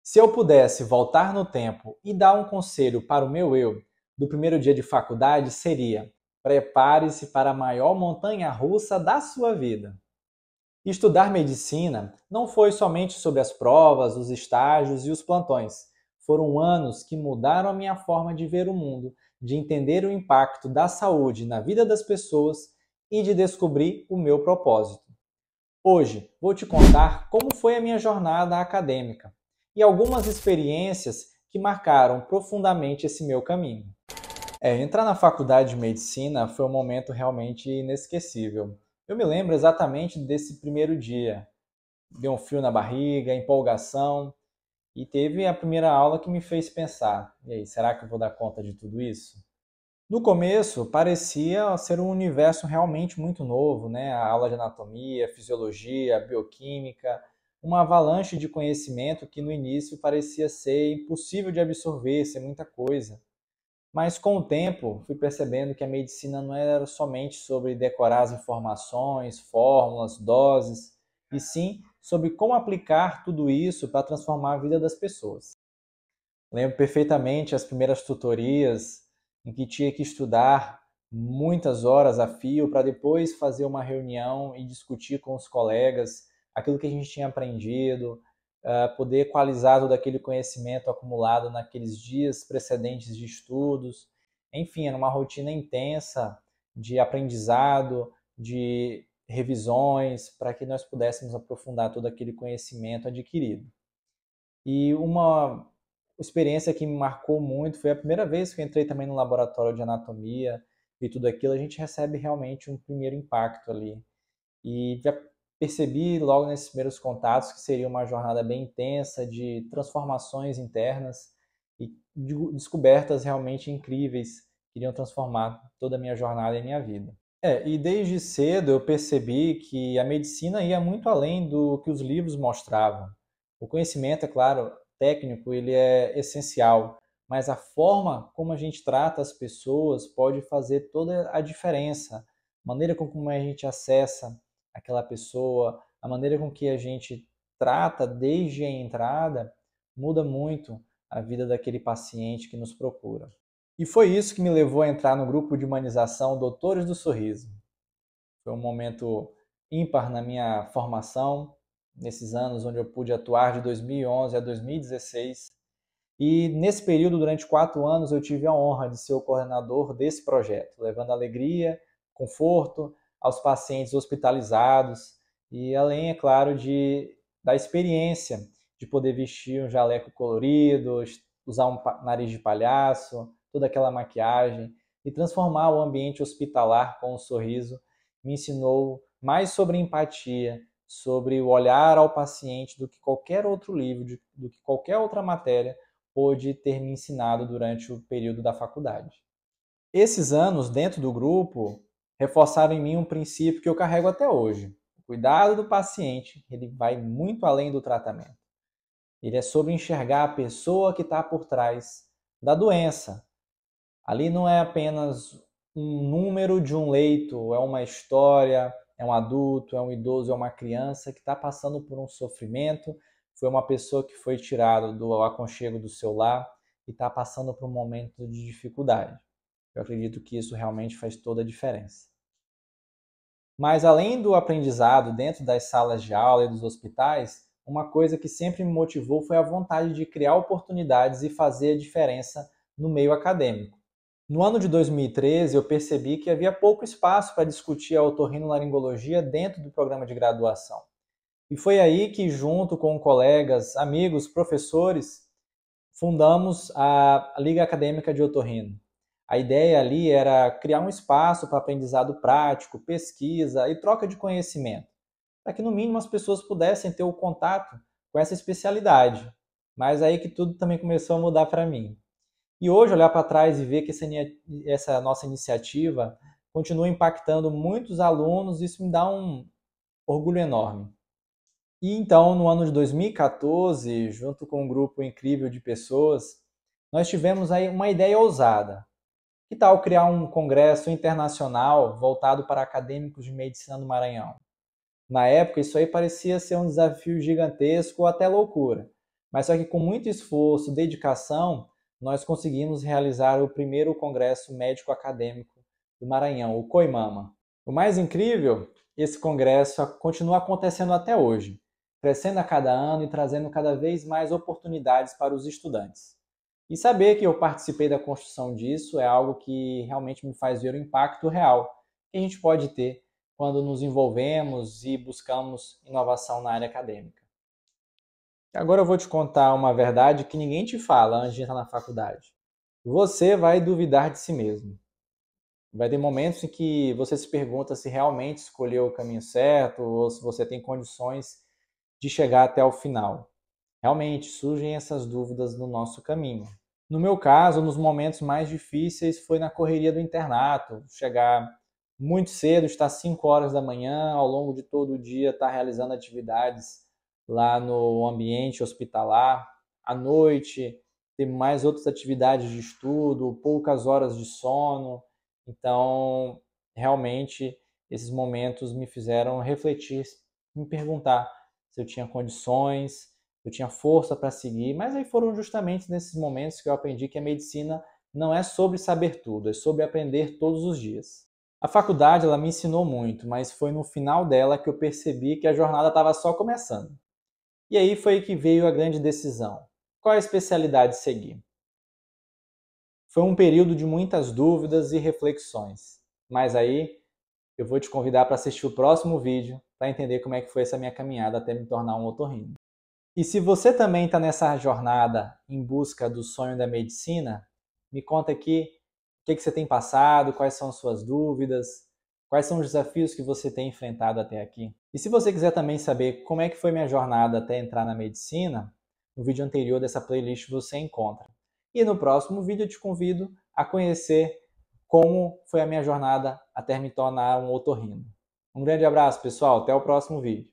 Se eu pudesse voltar no tempo e dar um conselho para o meu eu do primeiro dia de faculdade, seria: prepare-se para a maior montanha-russa da sua vida. Estudar medicina não foi somente sobre as provas, os estágios e os plantões. Foram anos que mudaram a minha forma de ver o mundo, de entender o impacto da saúde na vida das pessoas e de descobrir o meu propósito. Hoje vou te contar como foi a minha jornada acadêmica e algumas experiências que marcaram profundamente esse meu caminho. Entrar na faculdade de medicina foi um momento realmente inesquecível. Eu me lembro exatamente desse primeiro dia. Deu um frio na barriga, empolgação, e teve a primeira aula que me fez pensar: e aí, será que eu vou dar conta de tudo isso? No começo, parecia ser um universo realmente muito novo, né? A aula de anatomia, fisiologia, bioquímica, uma avalanche de conhecimento que no início parecia ser impossível de absorver, ser muita coisa. Mas com o tempo, fui percebendo que a medicina não era somente sobre decorar as informações, fórmulas, doses, e sim sobre como aplicar tudo isso para transformar a vida das pessoas. Lembro perfeitamente as primeiras tutorias em que tinha que estudar muitas horas a fio para depois fazer uma reunião e discutir com os colegas aquilo que a gente tinha aprendido, poder equalizar todo aquele conhecimento acumulado naqueles dias precedentes de estudos. Enfim, era uma rotina intensa de aprendizado, de revisões, para que nós pudéssemos aprofundar todo aquele conhecimento adquirido. E uma experiência que me marcou muito foi a primeira vez que eu entrei também no laboratório de anatomia e tudo aquilo, a gente recebe realmente um primeiro impacto ali. E já percebi logo nesses primeiros contatos que seria uma jornada bem intensa de transformações internas e de descobertas realmente incríveis que iriam transformar toda a minha jornada e minha vida. E desde cedo eu percebi que a medicina ia muito além do que os livros mostravam. O conhecimento, é claro, técnico, ele é essencial, mas a forma como a gente trata as pessoas pode fazer toda a diferença. A maneira como a gente acessa aquela pessoa, a maneira com que a gente trata desde a entrada, muda muito a vida daquele paciente que nos procura. E foi isso que me levou a entrar no grupo de humanização Doutores do Sorriso. Foi um momento ímpar na minha formação, nesses anos onde eu pude atuar de 2011 a 2016. E nesse período, durante 4 anos, eu tive a honra de ser o coordenador desse projeto, levando alegria, conforto aos pacientes hospitalizados e além, é claro, da experiência de poder vestir um jaleco colorido, usar um nariz de palhaço, toda aquela maquiagem e transformar o ambiente hospitalar com um sorriso me ensinou mais sobre empatia, sobre o olhar ao paciente do que qualquer outro livro, do que qualquer outra matéria pôde ter me ensinado durante o período da faculdade. Esses anos dentro do grupo reforçaram em mim um princípio que eu carrego até hoje. O cuidado do paciente, ele vai muito além do tratamento. Ele é sobre enxergar a pessoa que está por trás da doença. Ali não é apenas um número de um leito, é uma história, é um adulto, é um idoso, é uma criança que está passando por um sofrimento, foi uma pessoa que foi tirada do aconchego do seu lar e está passando por um momento de dificuldade. Eu acredito que isso realmente faz toda a diferença. Mas além do aprendizado dentro das salas de aula e dos hospitais, uma coisa que sempre me motivou foi a vontade de criar oportunidades e fazer a diferença no meio acadêmico. No ano de 2013, eu percebi que havia pouco espaço para discutir a otorrinolaringologia dentro do programa de graduação. E foi aí que, junto com colegas, amigos, professores, fundamos a Liga Acadêmica de Otorrino. A ideia ali era criar um espaço para aprendizado prático, pesquisa e troca de conhecimento, para que no mínimo as pessoas pudessem ter o contato com essa especialidade. Mas aí que tudo também começou a mudar para mim. E hoje olhar para trás e ver que essa nossa iniciativa continua impactando muitos alunos, isso me dá um orgulho enorme. E então, no ano de 2014, junto com um grupo incrível de pessoas, nós tivemos aí uma ideia ousada. Que tal criar um congresso internacional voltado para acadêmicos de medicina do Maranhão? Na época, isso aí parecia ser um desafio gigantesco ou até loucura. Mas só que com muito esforço, dedicação, nós conseguimos realizar o primeiro Congresso Médico Acadêmico do Maranhão, o COIMAMA. O mais incrível, esse congresso continua acontecendo até hoje, crescendo a cada ano e trazendo cada vez mais oportunidades para os estudantes. E saber que eu participei da construção disso é algo que realmente me faz ver o impacto real que a gente pode ter quando nos envolvemos e buscamos inovação na área acadêmica. Agora eu vou te contar uma verdade que ninguém te fala antes de entrar na faculdade. Você vai duvidar de si mesmo. Vai ter momentos em que você se pergunta se realmente escolheu o caminho certo ou se você tem condições de chegar até o final. Realmente surgem essas dúvidas no nosso caminho. No meu caso, nos momentos mais difíceis foi na correria do internato, chegar muito cedo, estar 5 horas da manhã, ao longo de todo o dia estar realizando atividades lá no ambiente hospitalar, à noite ter mais outras atividades de estudo, poucas horas de sono. Então, realmente, esses momentos me fizeram refletir, me perguntar se eu tinha condições, eu tinha força para seguir, mas aí foram justamente nesses momentos que eu aprendi que a medicina não é sobre saber tudo, é sobre aprender todos os dias. A faculdade ela me ensinou muito, mas foi no final dela que eu percebi que a jornada estava só começando. E aí foi que veio a grande decisão. Qual a especialidade seguir? Foi um período de muitas dúvidas e reflexões, mas aí eu vou te convidar para assistir o próximo vídeo para entender como é que foi essa minha caminhada até me tornar um otorrino. E se você também está nessa jornada em busca do sonho da medicina, me conta aqui o que você tem passado, quais são as suas dúvidas, quais são os desafios que você tem enfrentado até aqui. E se você quiser também saber como é que foi minha jornada até entrar na medicina, no vídeo anterior dessa playlist você encontra. E no próximo vídeo eu te convido a conhecer como foi a minha jornada até me tornar um otorrino. Um grande abraço, pessoal. Até o próximo vídeo.